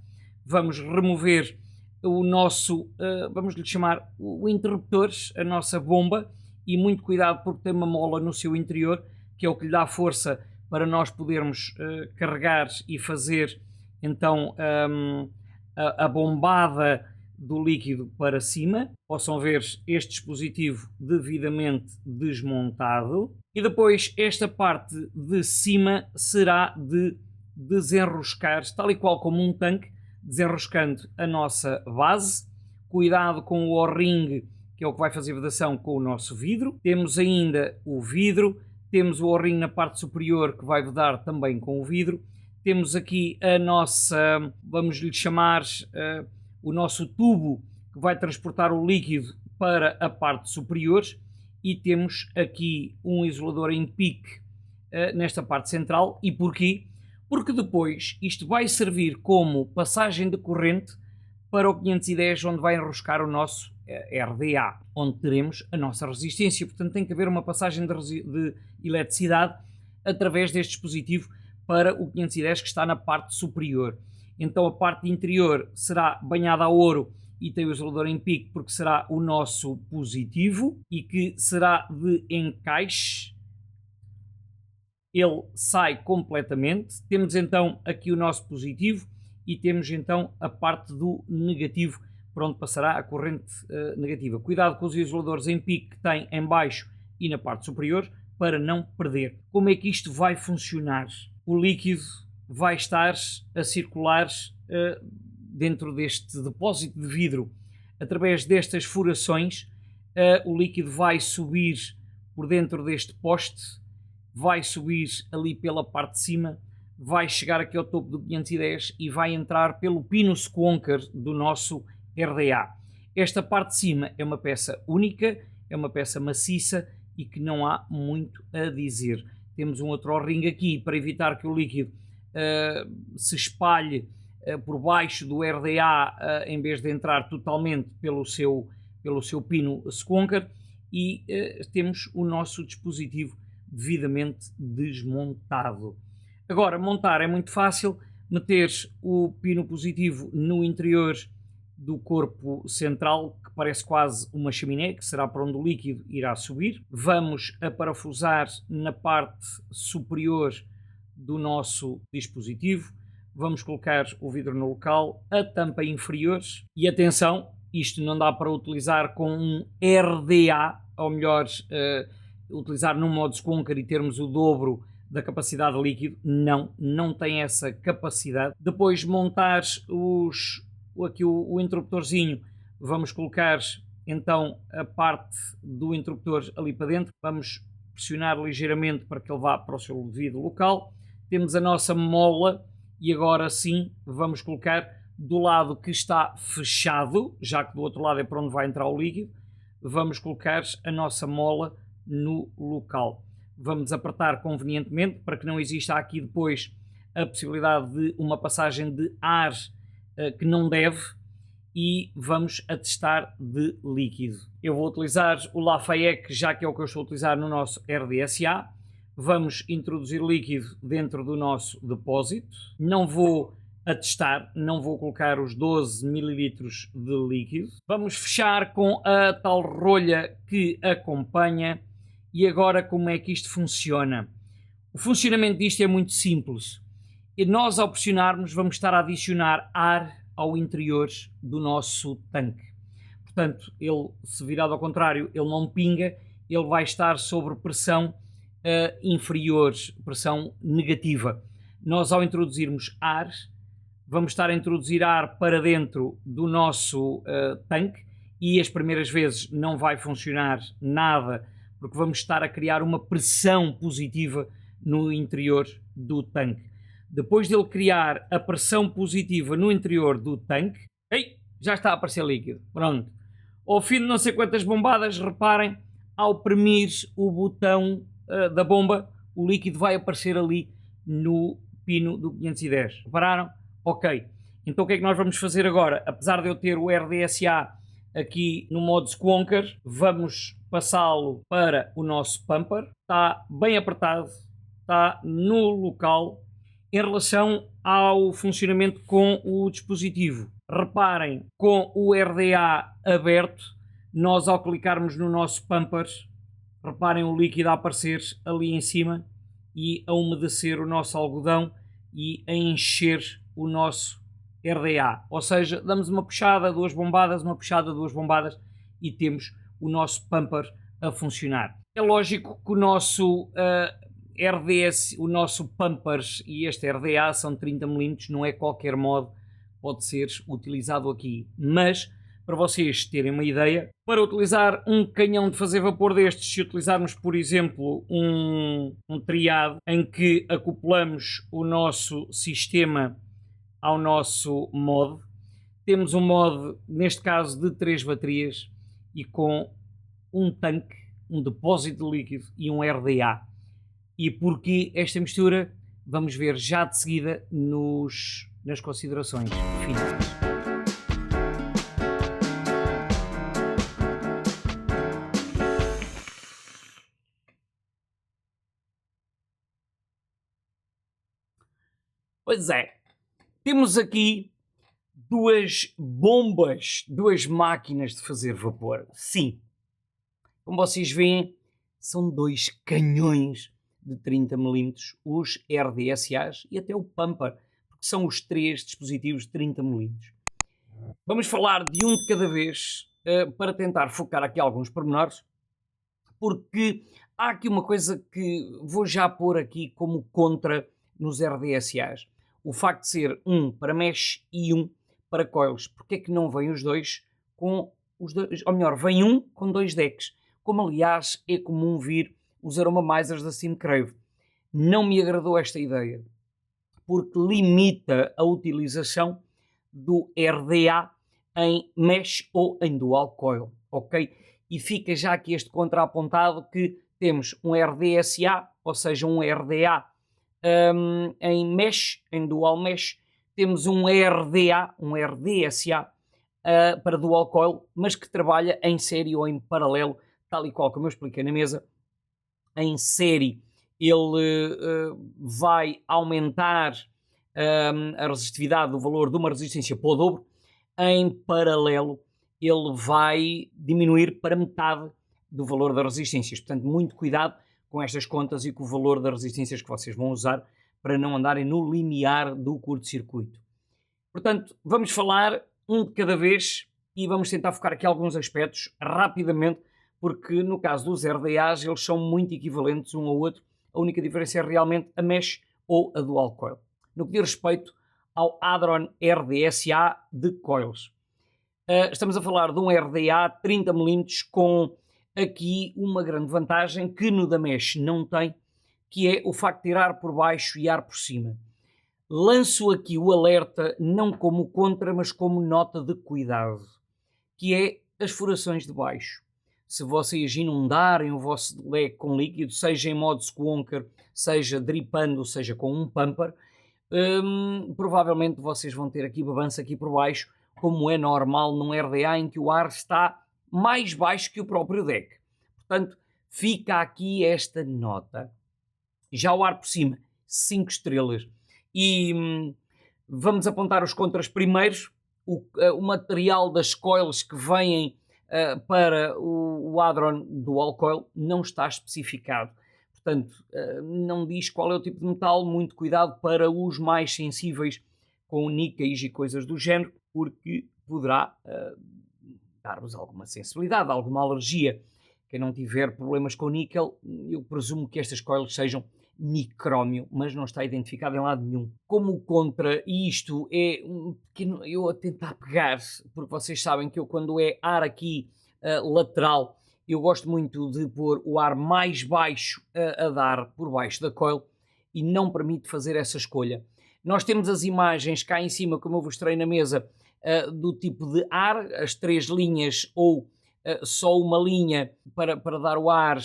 Vamos remover o nosso, vamos lhe chamar o interruptor, a nossa bomba, e muito cuidado porque tem uma mola no seu interior que é o que lhe dá força para nós podermos carregar e fazer então a bombada do líquido para cima. Possam ver este dispositivo devidamente desmontado. E depois esta parte de cima será de desenroscar, tal e qual como um tanque, desenroscando a nossa base. Cuidado com o O-ring, que é o que vai fazer vedação com o nosso vidro. Temos ainda o vidro, temos o O-ring na parte superior que vai vedar também com o vidro. Temos aqui a nossa, vamos lhe chamar, o nosso tubo que vai transportar o líquido para a parte superior, e temos aqui um isolador em pique nesta parte central. E porquê? Porque depois isto vai servir como passagem de corrente para o 510, onde vai enroscar o nosso RDA, onde teremos a nossa resistência. Portanto, tem que haver uma passagem de eletricidade através deste dispositivo para o 510 que está na parte superior. Então a parte interior será banhada a ouro e tem o isolador em pique, porque será o nosso positivo e que será de encaixe. Ele sai completamente. Temos então aqui o nosso positivo e temos então a parte do negativo, por onde passará a corrente negativa. Cuidado com os isoladores em pique que tem em baixo e na parte superior, para não perder. Como é que isto vai funcionar? O líquido vai estar a circular dentro deste depósito de vidro. Através destas furações, o líquido vai subir por dentro deste poste, vai subir ali pela parte de cima, vai chegar aqui ao topo do 510 e vai entrar pelo pino Squonker do nosso RDA. Esta parte de cima é uma peça única, é uma peça maciça e que não há muito a dizer. Temos um outro O-ring aqui para evitar que o líquido se espalhe por baixo do RDA em vez de entrar totalmente pelo seu pino Squonker, e temos o nosso dispositivo devidamente desmontado. Agora, montar é muito fácil. Meter o pino positivo no interior do corpo central, que parece quase uma chaminé, que será para onde o líquido irá subir. Vamos a parafusar na parte superior do nosso dispositivo. Vamos colocar o vidro no local, a tampa inferior. E atenção, isto não dá para utilizar com um RDA, ou melhor, utilizar num modo Squonker e termos o dobro da capacidade de líquido. Não tem essa capacidade. Depois montar aqui o interruptorzinho, vamos colocar então a parte do interruptor ali para dentro. Vamos pressionar ligeiramente para que ele vá para o seu devido local. Temos a nossa mola e agora sim vamos colocar do lado que está fechado, já que do outro lado é para onde vai entrar o líquido. Vamos colocar a nossa mola no local. Vamos apertar convenientemente para que não exista aqui depois a possibilidade de uma passagem de ar que não deve, e vamos atestar de líquido. Eu vou utilizar o Lafayette, já que é o que eu estou a utilizar no nosso RDSA. Vamos introduzir líquido dentro do nosso depósito. Não vou atestar, não vou colocar os 12 ml de líquido. Vamos fechar com a tal rolha que acompanha. E agora, como é que isto funciona? O funcionamento disto é muito simples. E nós, ao pressionarmos, vamos estar a adicionar ar ao interior do nosso tanque. Portanto, ele, se virado ao contrário, ele não pinga, ele vai estar sobre pressão inferior, pressão negativa. Nós, ao introduzirmos ar, vamos estar a introduzir ar para dentro do nosso tanque, e as primeiras vezes não vai funcionar nada, porque vamos estar a criar uma pressão positiva no interior do tanque. Depois dele criar a pressão positiva no interior do tanque, já está a aparecer líquido. Pronto. Ao fim de não sei quantas bombadas, reparem, ao premir o botão da bomba, o líquido vai aparecer ali no pino do 510. Repararam? Ok. Então o que é que nós vamos fazer agora? Apesar de eu ter o RDSA aqui no modo Squonker, vamos passá-lo para o nosso pumper. Está bem apertado, está no local. Em relação ao funcionamento com o dispositivo, reparem, com o RDA aberto, nós ao clicarmos no nosso pumper, reparem o líquido a aparecer ali em cima e a umedecer o nosso algodão e a encher o nosso RDA, ou seja, damos uma puxada, duas bombadas, uma puxada, duas bombadas e temos o nosso pumper a funcionar. É lógico que o nosso RDS, o nosso pumpers e este RDA são 30mm, não é qualquer modo pode ser utilizado aqui, mas para vocês terem uma ideia, para utilizar um canhão de fazer vapor destes, se utilizarmos por exemplo um triado em que acoplamos o nosso sistema ao nosso mod, temos um mod neste caso de 3 baterias e com um tanque, um depósito de líquido e um RDA. E porquê esta mistura? Vamos ver já de seguida nas considerações finais. Pois é, temos aqui duas bombas, duas máquinas de fazer vapor. Sim, como vocês veem, são dois canhões de 30mm, os RDSAs e até o Pumper, porque são os três dispositivos de 30mm. Vamos falar de um de cada vez para tentar focar aqui alguns pormenores, porque há aqui uma coisa que vou já pôr aqui como contra nos RDSAs. O facto de ser um para mesh e um para coils. Porque é que não vêm os dois com os dois, ou melhor, vem um com dois decks, como aliás é comum vir os Aromamizers da Simcrave. Não me agradou esta ideia, porque limita a utilização do RDA em mesh ou em dual coil, ok? E fica já aqui este contraapontado que temos um RDSA, ou seja, um RDA em mesh, em dual mesh, temos um RDA, um RDSA para dual coil, mas que trabalha em série ou em paralelo, tal e qual como eu expliquei na mesa. Em série ele vai aumentar a resistividade do valor de uma resistência para o dobro, em paralelo ele vai diminuir para metade do valor das resistências. Portanto, muito cuidado com estas contas e com o valor das resistências que vocês vão usar para não andarem no limiar do curto-circuito. Portanto, vamos falar um de cada vez e vamos tentar focar aqui alguns aspectos rapidamente, porque no caso dos RDAs eles são muito equivalentes um ao outro, a única diferença é realmente a mesh ou a dual coil. No que diz respeito ao Hadron RDSA de coils, estamos a falar de um RDA 30mm com aqui uma grande vantagem que no da mesh não tem, que é o facto de ir ar por baixo e ar por cima. Lanço aqui o alerta não como contra, mas como nota de cuidado, que é as furações de baixo. Se vocês inundarem o vosso leque com líquido, seja em modo squonker, seja dripando, seja com um pumper, provavelmente vocês vão ter aqui babança aqui por baixo, como é normal num RDA em que o ar está mais baixo que o próprio deck. Portanto, fica aqui esta nota. Já o ar por cima, 5 estrelas. E vamos apontar os contras primeiros. O material das coils que vêm para o Hadron Dual Coil não está especificado. Portanto, não diz qual é o tipo de metal. Muito cuidado para os mais sensíveis com níqueis e coisas do género, porque poderá dar-vos alguma sensibilidade, alguma alergia. Quem não tiver problemas com níquel, eu presumo que estas coils sejam nicrómio, mas não está identificado em lado nenhum. Como contra, e isto é um pequeno, eu a tentar pegar, porque vocês sabem que eu quando é ar aqui lateral, eu gosto muito de pôr o ar mais baixo a dar por baixo da coil e não permite fazer essa escolha. Nós temos as imagens cá em cima, como eu vos mostrei na mesa, do tipo de ar, as 3 linhas ou só uma linha para dar o ar,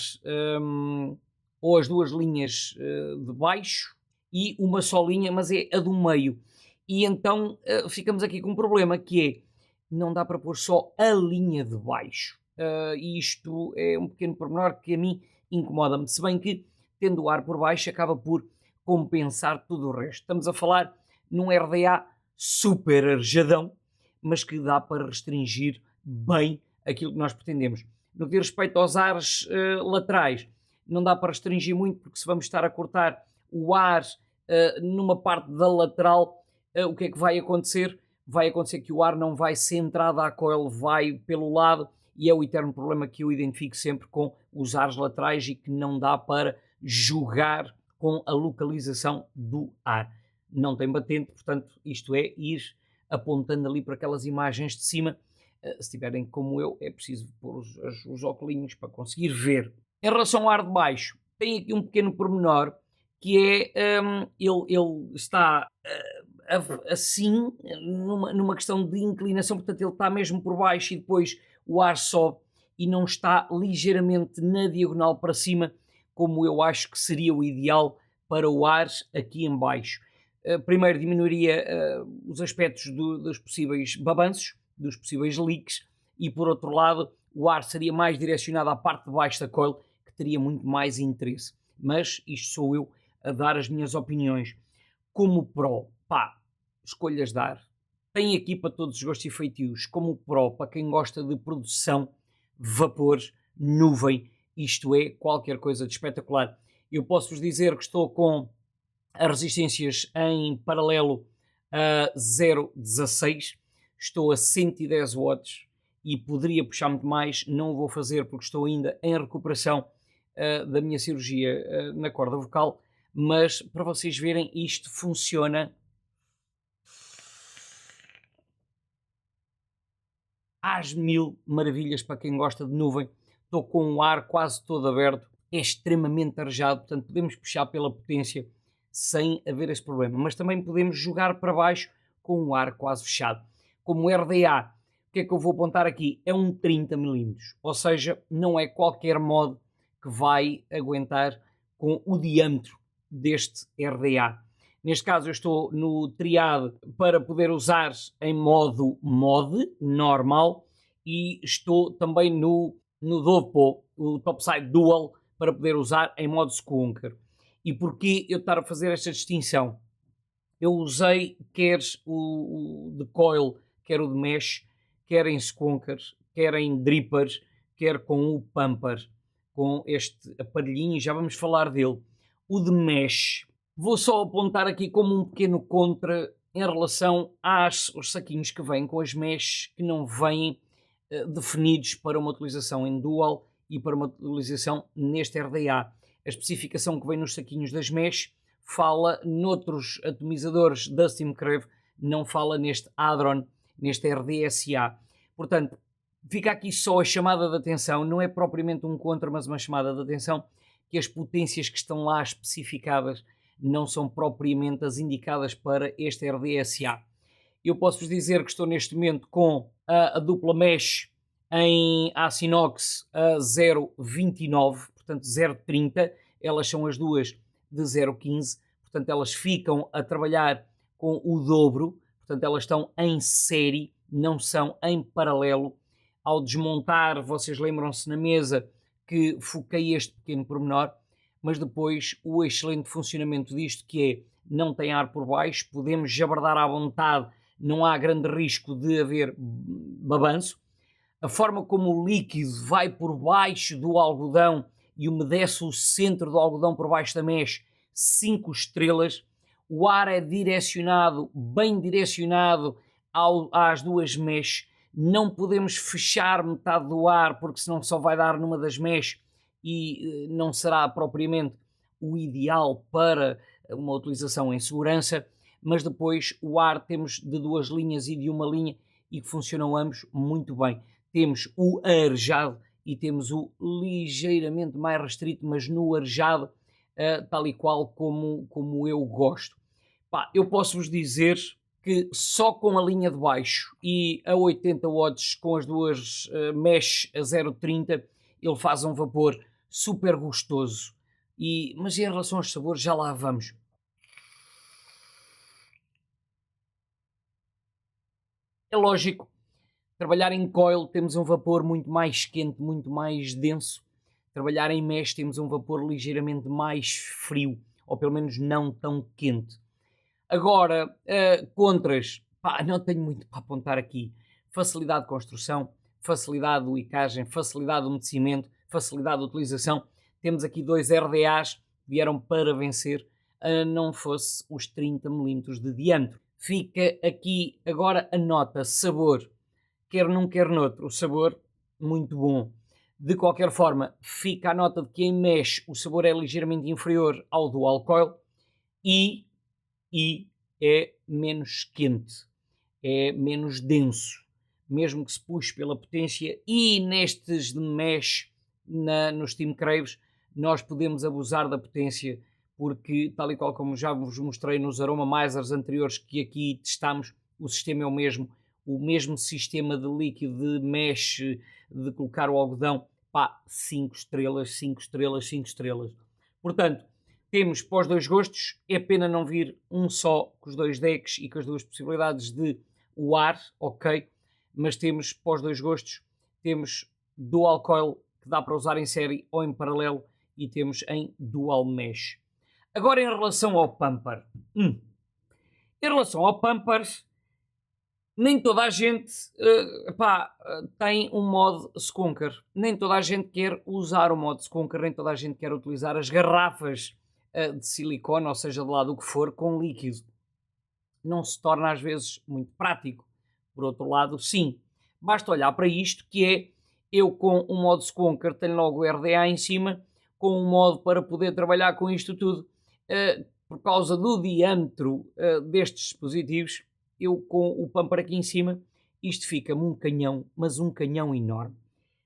ou as 2 linhas de baixo e uma só linha, mas é a do meio. E então ficamos aqui com um problema que é, não dá para pôr só a linha de baixo. E isto é um pequeno pormenor que a mim incomoda-me, se bem que tendo o ar por baixo acaba por compensar tudo o resto. Estamos a falar num RDA super arejadão, mas que dá para restringir bem aquilo que nós pretendemos. No que diz respeito aos ares laterais, não dá para restringir muito, porque se vamos estar a cortar o ar numa parte da lateral, o que é que vai acontecer? vai acontecer que o ar não vai centrado à coil, vai pelo lado, e é o eterno problema que eu identifico sempre com os ares laterais e que não dá para jogar com a localização do ar. Não tem batente, portanto, isto é ir apontando ali para aquelas imagens de cima. Se tiverem como eu, é preciso pôr os óculos para conseguir ver. Em relação ao ar de baixo, tem aqui um pequeno pormenor, que é, ele está assim, numa questão de inclinação, portanto ele está mesmo por baixo e depois o ar sobe e não está ligeiramente na diagonal para cima, como eu acho que seria o ideal para o ar aqui em baixo. Primeiro diminuiria os aspectos dos possíveis babanços, dos possíveis leaks, e por outro lado o ar seria mais direcionado à parte de baixo da coil, que teria muito mais interesse. Mas isto sou eu a dar as minhas opiniões. Como Pro, pá, escolhas dar. Tem aqui para todos os gostos e feitios. Como Pro, para quem gosta de produção, vapor, nuvem, isto é qualquer coisa de espetacular. Eu posso-vos dizer que estou com as resistências em paralelo a 0,16, estou a 110 watts e poderia puxar muito mais, não o vou fazer porque estou ainda em recuperação da minha cirurgia na corda vocal, mas para vocês verem, isto funciona às mil maravilhas para quem gosta de nuvem. Estou com o ar quase todo aberto, é extremamente arejado, portanto podemos puxar pela potência sem haver esse problema, mas também podemos jogar para baixo com o ar quase fechado. Como RDA, o que é que eu vou apontar aqui? É um 30mm, ou seja, não é qualquer mod que vai aguentar com o diâmetro deste RDA. Neste caso eu estou no triado para poder usar em modo mod, normal, e estou também no Dopo, o Topside Dual, para poder usar em modo Skunk. E porquê eu estar a fazer esta distinção? Eu usei quer o de coil, quer o de mesh, quer em skunkers, quer em drippers, quer com o pumper, com este aparelhinho, já vamos falar dele. O de mesh, vou só apontar aqui como um pequeno contra em relação aos saquinhos que vêm com as mesh que não vêm definidos para uma utilização em dual e para uma utilização neste RDA. A especificação que vem nos saquinhos das mesh fala noutros atomizadores da SteamCrave, não fala neste Hadron, neste RDSA. Portanto, fica aqui só a chamada de atenção, não é propriamente um contra, mas uma chamada de atenção, que as potências que estão lá especificadas não são propriamente as indicadas para este RDSA. Eu posso-vos dizer que estou neste momento com a dupla mesh em aço inox a 0,29, portanto 0,30, elas são as duas de 0,15, portanto elas ficam a trabalhar com o dobro, portanto elas estão em série, não são em paralelo. Ao desmontar, vocês lembram-se na mesa que foquei este pequeno pormenor, mas depois o excelente funcionamento disto, que é, não tem ar por baixo, podemos jabardar à vontade, não há grande risco de haver babanço. A forma como o líquido vai por baixo do algodão e umedece o centro do algodão por baixo da mesh, 5 estrelas. O ar é direcionado, bem direcionado às duas mesh. Não podemos fechar metade do ar, porque senão só vai dar numa das mesh e não será propriamente o ideal para uma utilização em segurança. Mas depois o ar temos de duas linhas e de uma linha e que funcionam ambos muito bem. Temos o arejado e temos o ligeiramente mais restrito, mas no arejado, tal e qual como eu gosto. Pá, eu posso-vos dizer que só com a linha de baixo e a 80 watts com as duas mesh a 0,30 ele faz um vapor super gostoso. Mas em relação aos sabores já lá vamos. É lógico, trabalhar em coil temos um vapor muito mais quente, muito mais denso. Trabalhar em mesh temos um vapor ligeiramente mais frio, ou pelo menos não tão quente. Agora, contras, pá, não tenho muito para apontar aqui. Facilidade de construção, facilidade de uicagem, facilidade de umedecimento, facilidade de utilização. Temos aqui dois RDAs que vieram para vencer. não fosse os 30 milímetros de diâmetro. Fica aqui agora a nota sabor, quer num quer noutro, o sabor muito bom. De qualquer forma, fica a nota de que em mesh o sabor é ligeiramente inferior ao do Alcoil e, e é menos quente, é menos denso, mesmo que se puxe pela potência. E nestes de mesh, nos Steam Craves, nós podemos abusar da potência, porque tal e qual como já vos mostrei nos Aromamizers anteriores que aqui testamos, o sistema é o mesmo sistema de líquido de mesh, de colocar o algodão, pá, 5 estrelas, 5 estrelas, 5 estrelas. Portanto, temos para os dois gostos, é pena não vir um só com os dois decks e com as duas possibilidades de o ar, ok, mas temos para os dois gostos, temos Dual Coil, que dá para usar em série ou em paralelo, e temos em Dual Mesh. Agora em relação ao Pumper. Em relação ao Pumper, nem toda a gente tem um modo Skunker. Nem toda a gente quer usar o modo Skunker, nem toda a gente quer utilizar as garrafas de silicone, ou seja, de lado o que for, com líquido. Não se torna às vezes muito prático. Por outro lado, sim. Basta olhar para isto, que é, eu com o modo Skunker tenho logo o RDA em cima, com um modo para poder trabalhar com isto tudo, por causa do diâmetro destes dispositivos, eu com o Pumper aqui em cima, isto fica-me um canhão, mas um canhão enorme.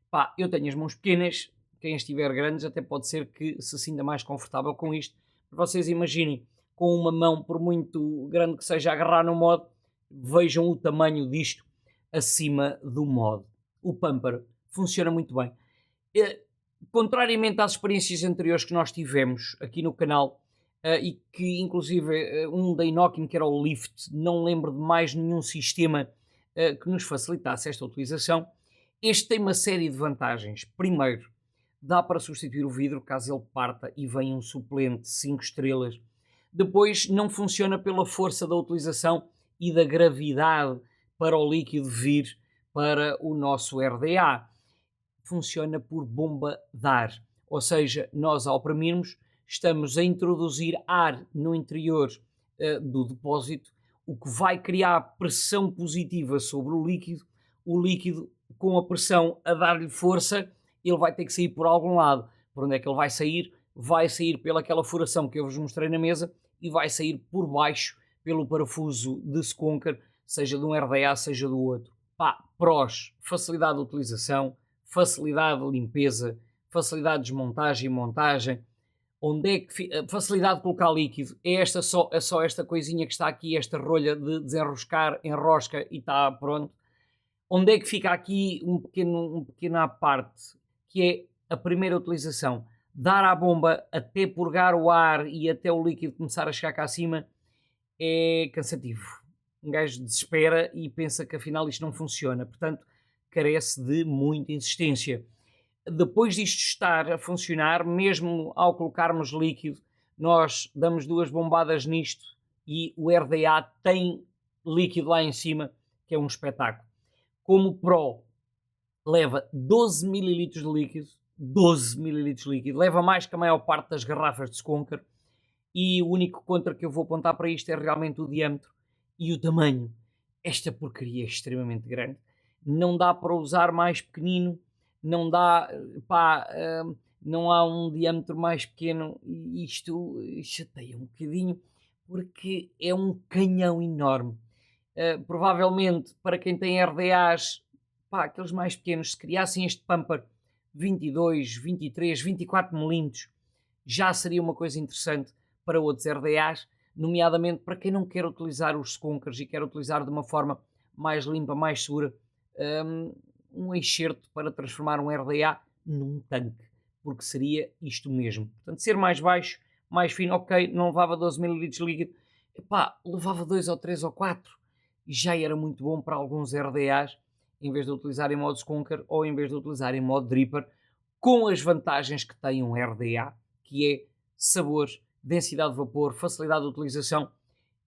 Pá, eu tenho as mãos pequenas, quem as tiver grandes até pode ser que se sinta mais confortável com isto. Vocês imaginem, com uma mão, por muito grande que seja, agarrar no mod, vejam o tamanho disto acima do mod. O Pumper funciona muito bem. Contrariamente às experiências anteriores que nós tivemos aqui no canal, e que inclusive um da Inokim, que era o Lift, não lembro de mais nenhum sistema que nos facilitasse esta utilização. Este tem uma série de vantagens. Primeiro, dá para substituir o vidro caso ele parta e venha um suplente 5 estrelas. Depois, não funciona pela força da utilização e da gravidade para o líquido vir para o nosso RDA. Funciona por bomba de ar, ou seja, nós ao oprimirmos estamos a introduzir ar no interior do depósito, o que vai criar pressão positiva sobre o líquido com a pressão a dar-lhe força, ele vai ter que sair por algum lado. Por onde é que ele vai sair? Vai sair pelaquela furação que eu vos mostrei na mesa e vai sair por baixo pelo parafuso de Skunker, seja de um RDA, seja do outro. Pá, prós, facilidade de utilização, facilidade de limpeza, facilidade de desmontagem e montagem. Onde é que facilidade de colocar líquido? É só esta coisinha que está aqui, esta rolha de desenroscar, enrosca e está pronto. Onde é que fica aqui um pequeno à parte, que é a primeira utilização. Dar à bomba até purgar o ar e até o líquido começar a chegar cá acima é cansativo. Um gajo desespera e pensa que afinal isto não funciona. Portanto, carece de muita insistência. Depois disto estar a funcionar, mesmo ao colocarmos líquido, nós damos 2 bombadas nisto e o RDA tem líquido lá em cima, que é um espetáculo. Como o Pro leva 12 ml de líquido, 12 ml de líquido, leva mais que a maior parte das garrafas de Skunker, e o único contra que eu vou apontar para isto é realmente o diâmetro e o tamanho. Esta porcaria é extremamente grande. Não dá para usar mais pequenino, não dá, não há um diâmetro mais pequeno, e isto chateia um bocadinho, porque é um canhão enorme. Provavelmente, para quem tem RDAs, aqueles mais pequenos, se criassem este Pumper 22, 23, 24 milímetros, já seria uma coisa interessante para outros RDAs, nomeadamente para quem não quer utilizar os Skunkers e quer utilizar de uma forma mais limpa, mais segura, um enxerto para transformar um RDA num tanque, porque seria isto mesmo. Portanto, ser mais baixo, mais fino, ok, não levava 12 ml de líquido, levava 2 ou 3 ou 4 e já era muito bom para alguns RDAs, em vez de utilizar em modo Skunker ou em vez de utilizar em modo Dripper, com as vantagens que tem um RDA, que é sabor, densidade de vapor, facilidade de utilização,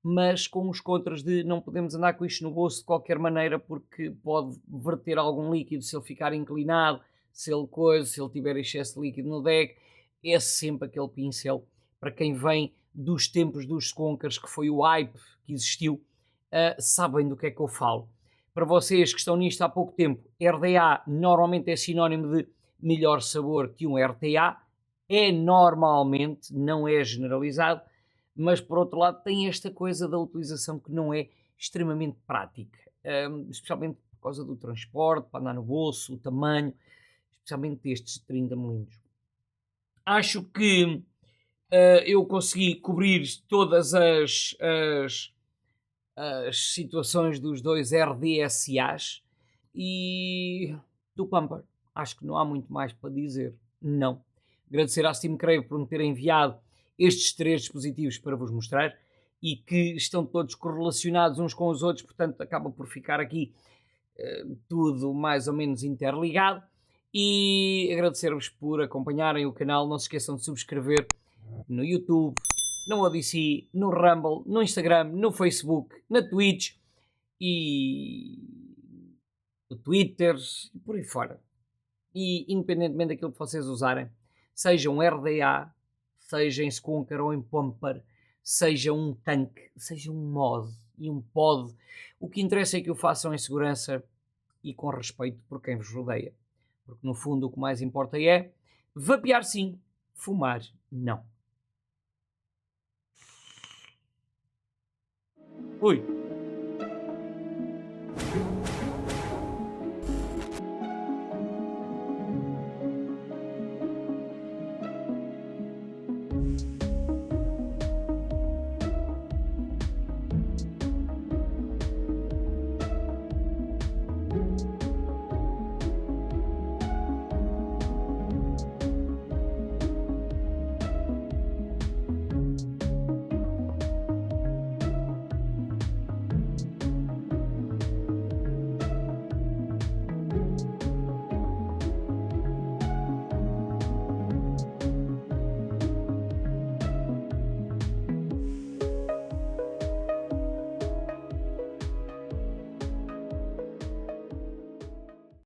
mas com os contras de não podemos andar com isto no bolso de qualquer maneira, porque pode verter algum líquido se ele ficar inclinado, se ele tiver excesso de líquido no deck. É sempre aquele pincel para quem vem dos tempos dos Skonkers, que foi o hype que existiu, sabem do que é que eu falo. Para vocês que estão nisto há pouco tempo, RDA normalmente é sinónimo de melhor sabor que um RTA, é normalmente, não é generalizado, mas por outro lado tem esta coisa da utilização que não é extremamente prática, especialmente por causa do transporte, para andar no bolso, o tamanho, especialmente destes 30 milímetros. Acho que eu consegui cobrir todas as situações dos dois RDSAs e do Pumper. Acho que não há muito mais para dizer. Não. Agradecer à Steam Crave por me ter enviado estes 3 dispositivos para vos mostrar e que estão todos correlacionados uns com os outros, portanto acaba por ficar aqui tudo mais ou menos interligado. E agradecer-vos por acompanharem o canal. Não se esqueçam de subscrever no YouTube, no Odyssey, no Rumble, no Instagram, no Facebook, na Twitch e no Twitter e por aí fora. E independentemente daquilo que vocês usarem, seja um RDA, seja em Skunker ou em Pumper, seja um tanque, seja um mod e um pod, o que interessa é que o façam em segurança e com respeito por quem vos rodeia. Porque no fundo o que mais importa é vapear sim, fumar não. Ui.